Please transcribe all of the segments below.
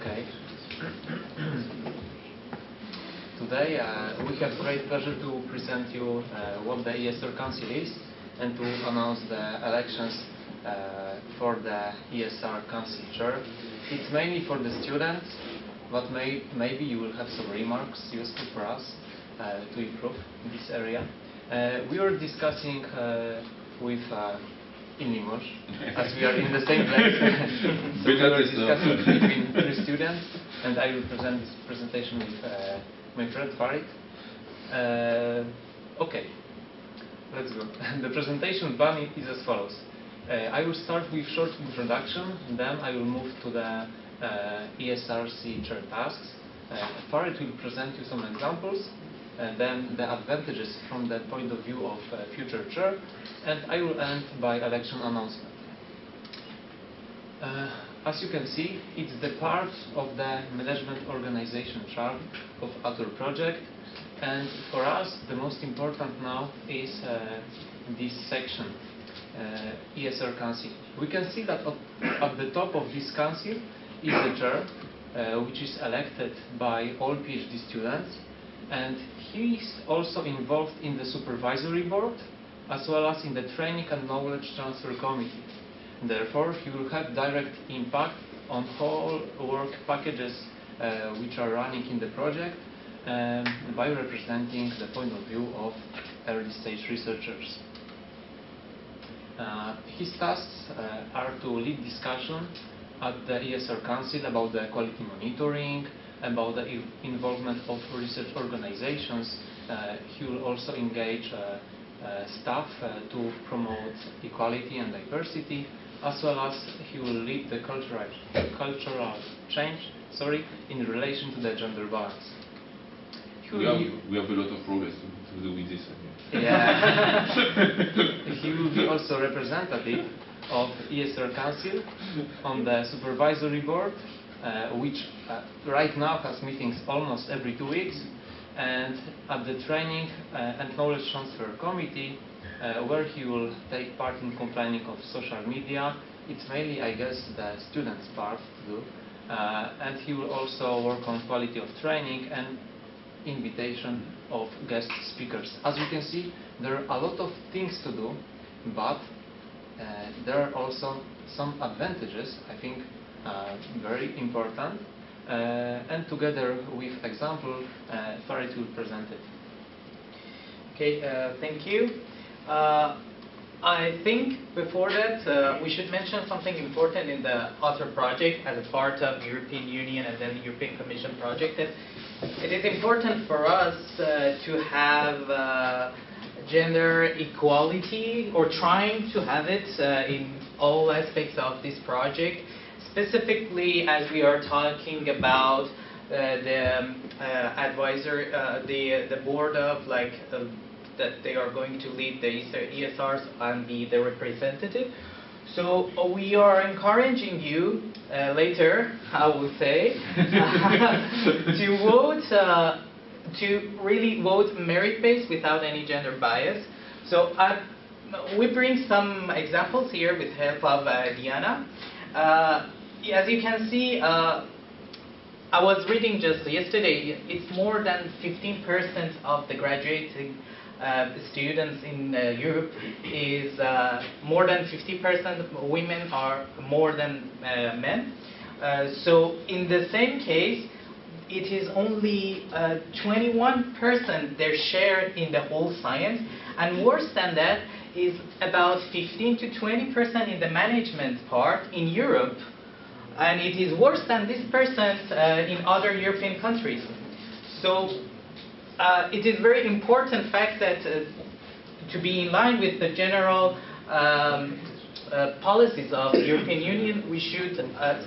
Okay. Today we have great pleasure to present you what the ESR Council is and to announce the elections for the ESR Council Chair. It's mainly for the students, but maybe you will have some remarks useful for us to improve in this area. We were discussing with in English, as we are in the same place. So we were discussing between three students, and I will present this presentation with my friend Farid. Okay, let's go. The presentation plan is as follows. I will start with short introduction, then I will move to the ESRC chair tasks. Farid will present you some examples, and then the advantages from the point of view of future chair, and I will end by election announcement. As you can see, it's the part of the management organization chart of ATHOR project, and for us the most important now is this section, ESR Council. We can see that at the top of this council is the chair, which is elected by all PhD students, and he is also involved in the supervisory board as well as in the training and knowledge transfer committee. Therefore, he will have direct impact on all work packages which are running in the project by representing the point of view of early stage researchers. His tasks are to lead discussion at the ESR Council about the quality monitoring, about the involvement of research organizations. He will also engage staff to promote equality and diversity, as well as he will lead the cultural change in relation to the gender balance. We have a lot of roles to do with this. Yeah. He will be also representative of ESR Council on the supervisory board, which right now has meetings almost every 2 weeks, and at the training and knowledge transfer committee, where he will take part in complaining of social media. It's mainly, I guess, the students' part to do, and he will also work on quality of training and invitation of guest speakers. As you can see, there are a lot of things to do, but there are also some advantages, I think, very important, and together with example, Farid will present it. Okay, thank you. I think before that we should mention something important in the ATHOR project as a part of European Union and then European Commission project. That it is important for us to have gender equality, or trying to have it in all aspects of this project. Specifically, as we are talking about the advisor, the board of that they are going to lead the ESRs and be the representative. So we are encouraging you later, I will say, to vote, to really vote merit-based without any gender bias. So we bring some examples here with help of Diana. As you can see, I was reading just yesterday, it's more than 15% of the graduating students in Europe is more than 50% women are more than men. So in the same case, it is only 21% their share in the whole science, and worse than that is about 15 to 20% in the management part in Europe, and it is worse than this percent in other European countries. So it is very important fact that to be in line with the general policies of the European Union, we should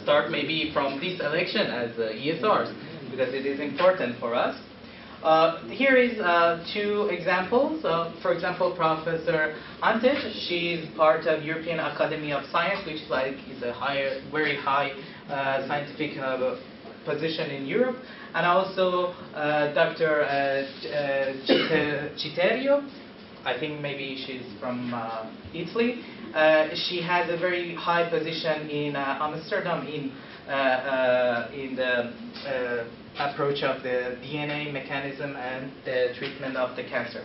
start maybe from this election as ESRs, because it is important for us. Here is 2 examples. For example, Professor Antes, she is part of European Academy of Science, which is a very high scientific position in Europe, and also Dr. Citerio. I think maybe she's from Italy, She has a very high position in Amsterdam in the approach of the DNA mechanism and the treatment of the cancer.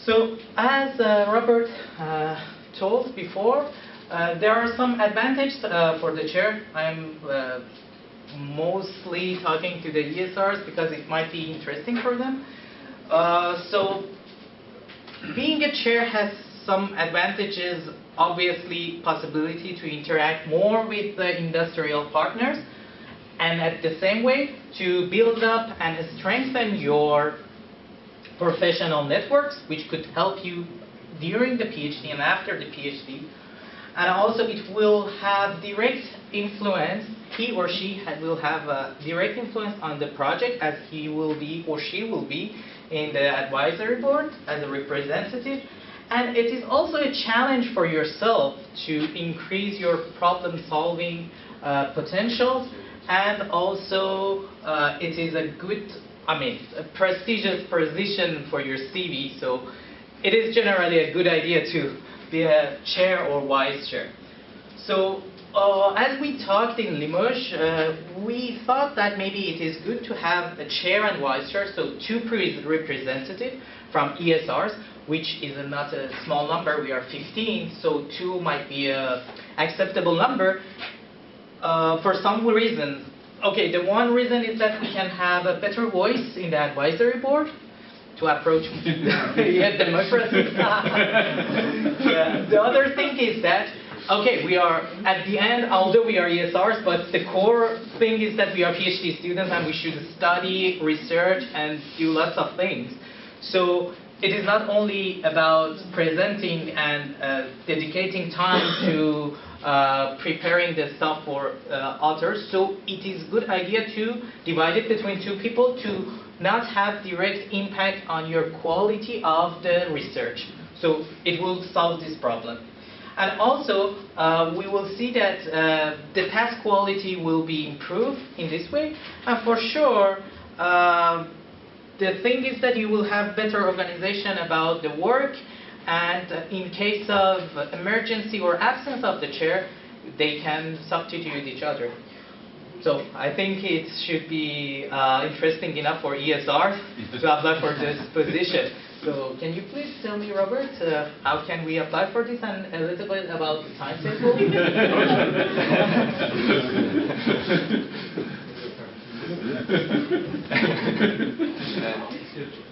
So as Robert told before, there are some advantages for the chair. I'm mostly talking to the ESRs because it might be interesting for them. So being a chair has some advantages, obviously possibility to interact more with the industrial partners, and at the same way to build up and strengthen your professional networks, which could help you during the PhD and after the PhD. And also it will have direct influence, he or she will have a direct influence on the project, as he will be or she will be in the advisory board as a representative. And it is also a challenge for yourself to increase your problem-solving potentials, and also it is a good, a prestigious position for your CV. So it is generally a good idea to be a chair or vice chair. So as we talked in Limoges, we thought that maybe it is good to have a chair and vice chair, so two representatives from ESRs, which is not a small number. We are 15, so two might be an acceptable number for some reasons. Okay, the one reason is that we can have a better voice in the advisory board to approach democracy. Yeah. The other thing is that, okay, we are, at the end, although we are ESRs, but the core thing is that we are PhD students and we should study, research, and do lots of things. So it is not only about presenting and dedicating time to preparing the stuff for authors. So it is a good idea to divide it between two people to not have direct impact on your quality of the research. So it will solve this problem. And also, we will see that the task quality will be improved in this way. And for sure, the thing is that you will have better organization about the work, and in case of emergency or absence of the chair, they can substitute each other. So I think it should be interesting enough for ESR to apply for this position. So can you please tell me, Robert, how can we apply for this, and a little bit about the timetable?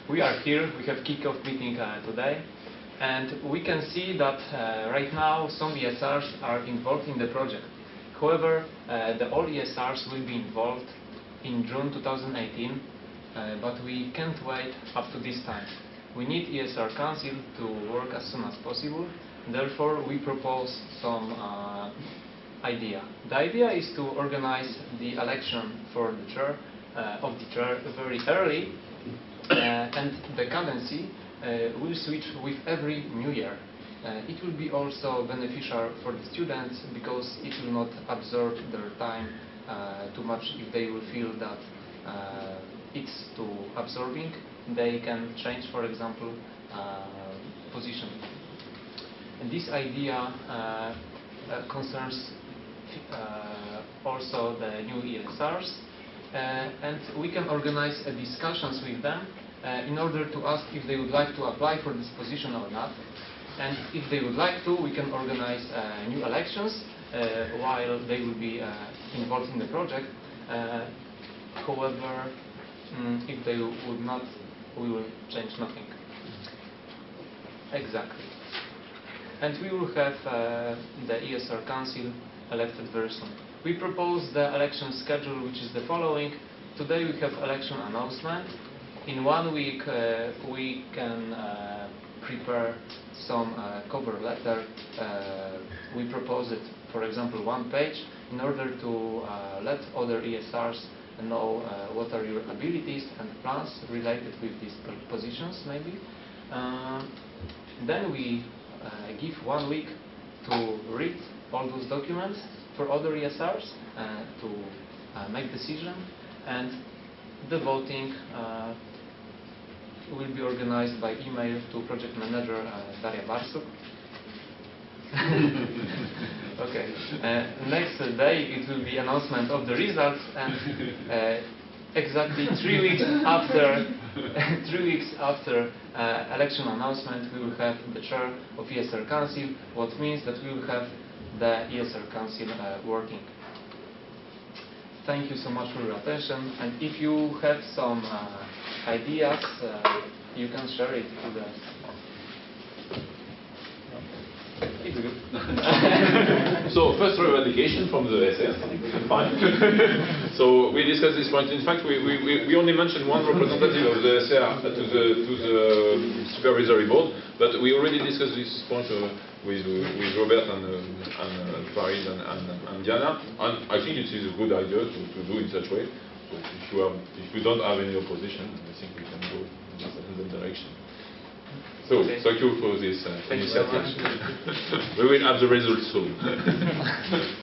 We are here, we have kick-off meeting today, and we can see that right now some ESRs are involved in the project. However, all ESRs will be involved in June 2018, but we can't wait up to this time. We need ESR Council to work as soon as possible. Therefore, we propose some idea. The idea is to organize the election for the chair of the chair very early, and the candidacy will switch with every new year. It will be also beneficial for the students because it will not absorb their time too much. If they will feel that it's too absorbing, they can change, for example, position. And this idea concerns also the new ESRs, and we can organize discussions with them in order to ask if they would like to apply for this position or not. And if they would like to, we can organize new elections while they will be involved in the project. However, if they would not, we will change nothing. Exactly. And we will have the ESR Council elected very soon. We propose the election schedule, which is the following. Today we have election announcement. In 1 week we can prepare some cover letter. We propose it, for example, 1 page, in order to let other ESRs know what are your abilities and plans related with these positions, maybe. Then we give 1 week to read all those documents for other ESRs to make decision, and the voting will be organized by email to project manager Daria Barsuk. Okay. Next day it will be announcement of the results, and exactly 3 weeks after 3 weeks after election announcement, we will have the chair of ESR Council, what means that we will have the ESR Council working. Thank you so much for your attention, and if you have some ideas, you can share it with us. It's good. So first revendication from the SS, fine. So we discussed this point. In fact, we only mentioned one representative of the SR to the supervisory board, but we already discussed this point with Robert and Farid and Diana, and I think it is a good idea to do in such way. So if you don't have any opposition, I think we can go in that direction. So, thank you for this initiative. We will have the results soon.